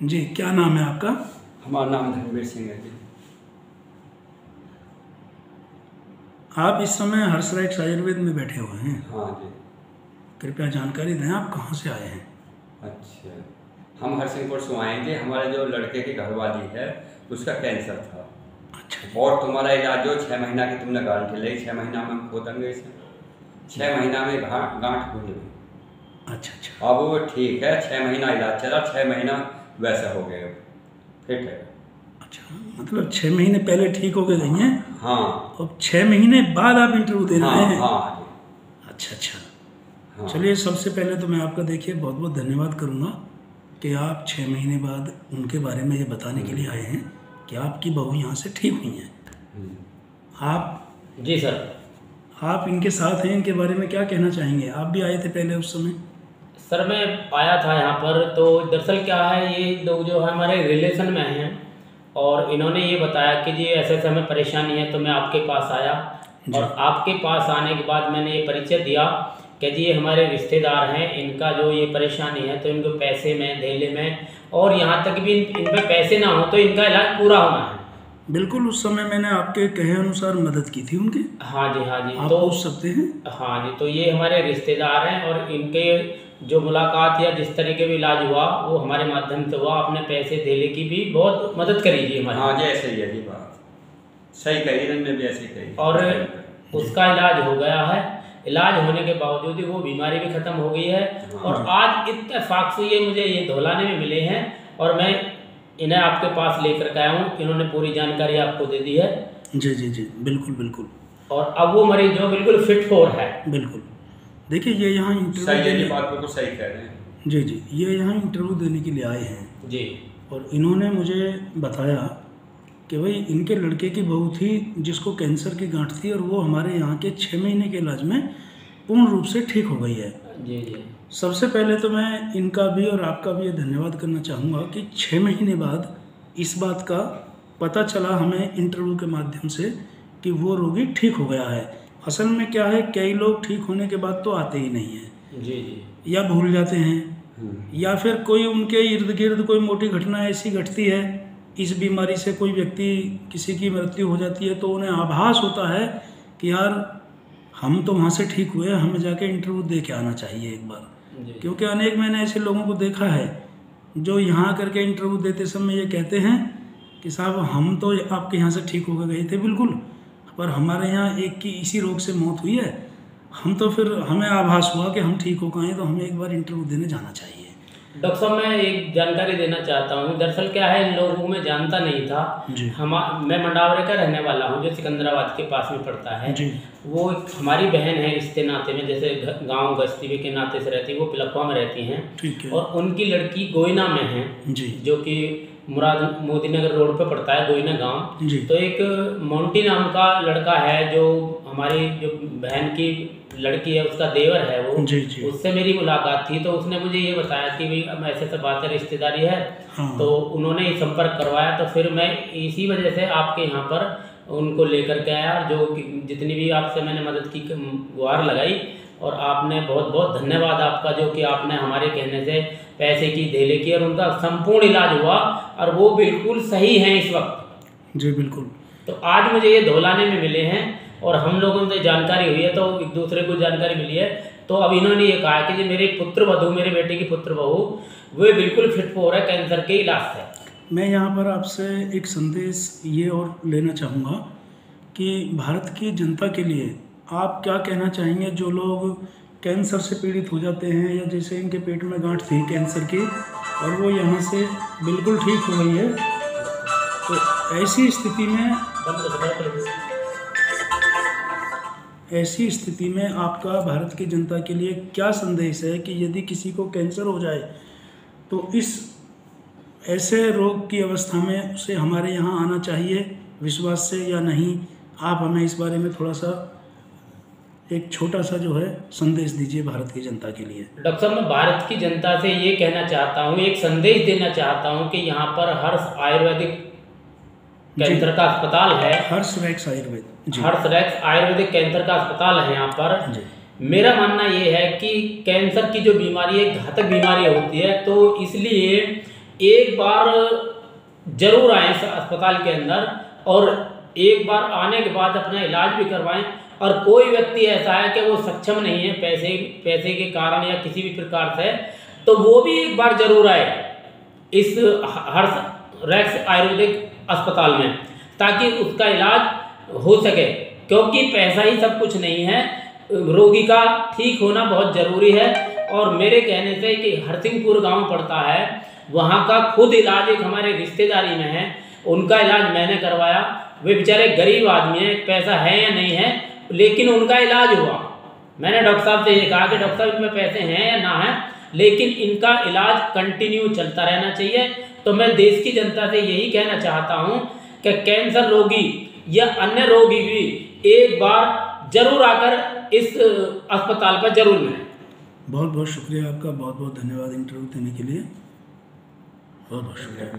जी, क्या नाम है आपका? हमारा नाम धनवीर सिंह है जी। आप इस समय हर्षराइट्स आयुर्वेद में बैठे हुए हैं। हाँ जी। कृपया जानकारी दें, आप कहाँ से आए हैं? अच्छा, हम हरसिंहपुर से आए थे। हमारे जो लड़के की घरवाली है उसका कैंसर था। अच्छा। और तुम्हारा इलाज जो 6 महीना की तुमने गारंटी ली, 6 महीना में हम खो देंगे इसे। 6 महीना में गांठ खुली हुई। अच्छा अच्छा। अब वो ठीक है, 6 महीना इलाज चला, 6 महीना वैसा हो गया, फिट है। अच्छा, मतलब 6 महीने पहले ठीक हो के गई हैं? हाँ। अब 6 महीने बाद आप इंटरव्यू दे रहे हैं? हाँ जी। अच्छा अच्छा। हाँ। चलिए, सबसे पहले तो मैं आपका देखिए बहुत बहुत धन्यवाद करूँगा कि आप 6 महीने बाद उनके बारे में ये बताने के लिए आए हैं कि आपकी बहू यहाँ से ठीक हुई हैं। आप? जी सर। आप इनके साथ हैं, इनके बारे में क्या कहना चाहेंगे? आप भी आए थे पहले उस समय? सर मैं आया था यहाँ पर, तो दरअसल क्या है, ये लोग जो है हमारे रिलेशन में हैं और इन्होंने ये बताया कि जी ऐसे ऐसे हमें परेशानी है, तो मैं आपके पास आया। और आपके पास आने के बाद मैंने ये परिचय दिया कि जी ये हमारे रिश्तेदार हैं, इनका जो ये परेशानी है तो इनको पैसे में, धेले में, और यहाँ तक भी इन पे पैसे ना हो तो इनका इलाज पूरा होना है। बिल्कुल, उस समय मैंने आपके कहे अनुसार मदद की थी उनकी। हाँ जी, हाँ जी। आप तो पूछ सकते हैं। हाँ जी, तो ये हमारे रिश्तेदार हैं और इनके जो मुलाकात या जिस तरीके भी इलाज हुआ वो हमारे माध्यम से हुआ। आपने पैसे धेले की भी बहुत मदद करी जी हमारी। हाँ जी, ऐसे ही है जी, बात सही कही, इन्होंने भी ऐसे कही। और उसका इलाज हो गया है। इलाज होने के बावजूद ही वो बीमारी भी खत्म हो गई है। और आज इत्तेफाक से ये मुझे ये धौलाने में मिले हैं और मैं इन्हें आपके पास लेकर के आया हूँ। इन्होंने पूरी जानकारी आपको दे दी है। जी जी जी, बिल्कुल बिल्कुल। और अब वो मरीज जो बिल्कुल फिट फॉर है। बिल्कुल। देखिए, ये यहाँ इंटरव्यू सही है जी, बात बिल्कुल सही कह रहे हैं। जी जी, ये यहाँ इंटरव्यू देने के लिए आए हैं जी। और इन्होंने मुझे बताया कि भाई इनके लड़के की बहू थी जिसको कैंसर की गांठ थी और वो हमारे यहाँ के 6 महीने के इलाज में पूर्ण रूप से ठीक हो गई है। जी जी। सबसे पहले तो मैं इनका भी और आपका भी ये धन्यवाद करना चाहूँगा कि 6 महीने बाद इस बात का पता चला हमें इंटरव्यू के माध्यम से कि वो रोगी ठीक हो गया है। असल में क्या है, कई लोग ठीक होने के बाद तो आते ही नहीं हैं। जी जी। या भूल जाते हैं, या फिर कोई उनके इर्द गिर्द कोई मोटी घटना ऐसी घटती है, इस बीमारी से कोई व्यक्ति किसी की मृत्यु हो जाती है तो उन्हें आभास होता है कि यार हम तो वहाँ से ठीक हुए, हमें जाके इंटरव्यू दे के आना चाहिए एक बार। क्योंकि अनेक मैंने ऐसे लोगों को देखा है जो यहाँ करके इंटरव्यू देते समय ये कहते हैं कि साहब हम तो आपके यहाँ से ठीक होकर गए थे बिल्कुल, पर हमारे यहाँ एक की इसी रोग से मौत हुई है, हम तो फिर हमें आभास हुआ कि हम ठीक हो गए, तो हमें एक बार इंटरव्यू देने जाना चाहिए। डॉक्टर साहब, मैं एक जानकारी देना चाहता हूँ। दरअसल क्या है, इन लोगों को मैं जानता नहीं था। मैं मंडावरे का रहने वाला हूँ जो सिकंदराबाद के पास में पड़ता है। वो हमारी बहन है रिश्ते नाते में, जैसे गांव गस्ती के नाते से रहती है, वो पिलखवा में रहती हैं। और उनकी लड़की गोयना में है, जो कि मुराद मोदी नगर रोड पे पड़ता है, गोयना गांव। तो एक मोंटी नाम का लड़का है जो हमारी जो बहन की लड़की है, उसका देवर है वो। उससे मेरी मुलाकात थी तो उसने मुझे ये बताया कि भाई ऐसे ऐसे बात है, रिश्तेदारी है। तो उन्होंने संपर्क करवाया, तो फिर मैं इसी वजह से आपके यहाँ पर उनको लेकर के आया। जो जितनी भी आपसे मैंने मदद की गुहार लगाई, और आपने बहुत बहुत धन्यवाद आपका, जो कि आपने हमारे कहने से पैसे की धेले की और उनका संपूर्ण इलाज हुआ और वो बिल्कुल सही हैं इस वक्त। जी बिल्कुल। तो आज मुझे ये धौलाने में मिले हैं और हम लोगों से जानकारी हुई है, तो एक दूसरे को जानकारी मिली है। तो अब इन्होंने ये कहा कि जी मेरे पुत्र वधू, मेरे बेटे की पुत्र बहू, वे बिल्कुल फिट हो रहे कैंसर के इलाज से। मैं यहाँ पर आपसे एक संदेश ये और लेना चाहूँगा कि भारत की जनता के लिए आप क्या कहना चाहेंगे जो लोग कैंसर से पीड़ित हो जाते हैं, या जैसे इनके पेट में गांठ थी कैंसर की और वो यहाँ से बिल्कुल ठीक हो गई है, तो ऐसी स्थिति में आपका भारत की जनता के लिए क्या संदेश है कि यदि किसी को कैंसर हो जाए तो इस ऐसे रोग की अवस्था में उसे हमारे यहाँ आना चाहिए विश्वास से या नहीं? आप हमें इस बारे में थोड़ा सा एक छोटा सा जो है संदेश दीजिए भारत की जनता के लिए। डॉक्टर साहब, मैं भारत की जनता से ये कहना चाहता हूँ, एक संदेश देना चाहता हूँ कि यहाँ पर हर्ष आयुर्वेदिक कैंसर का अस्पताल है। हर्षरैक्स आयुर्वेद, हर्षरैक्स आयुर्वेदिक कैंसर का अस्पताल है यहाँ पर। मेरा मानना ये है कि कैंसर की जो बीमारी एक घातक बीमारी होती है, तो इसलिए एक बार जरूर आए इस अस्पताल के अंदर और एक बार आने के बाद अपना इलाज भी करवाएं। और कोई व्यक्ति ऐसा है कि वो सक्षम नहीं है पैसे के कारण या किसी भी प्रकार से, तो वो भी एक बार जरूर आए इस हर्ष रेक्स आयुर्वेदिक अस्पताल में, ताकि उसका इलाज हो सके। क्योंकि पैसा ही सब कुछ नहीं है, रोगी का ठीक होना बहुत ज़रूरी है। और मेरे कहने से कि हरसिंहपुर गांव पड़ता है, वहाँ का खुद इलाज एक हमारे रिश्तेदारी में है, उनका इलाज मैंने करवाया। वे बेचारे गरीब आदमी हैं, पैसा है या नहीं है, लेकिन उनका इलाज हुआ। मैंने डॉक्टर साहब से ये कहा कि डॉक्टर साहब इसमें पैसे हैं या ना है, लेकिन इनका इलाज कंटिन्यू चलता रहना चाहिए। तो मैं देश की जनता से यही कहना चाहता हूँ कि कैंसर रोगी या अन्य रोगी भी एक बार जरूर आकर इस अस्पताल पर जरूर मिलें। बहुत बहुत शुक्रिया आपका, बहुत बहुत धन्यवाद इंटरव्यू देने के लिए, बहुत बहुत शुक्रिया।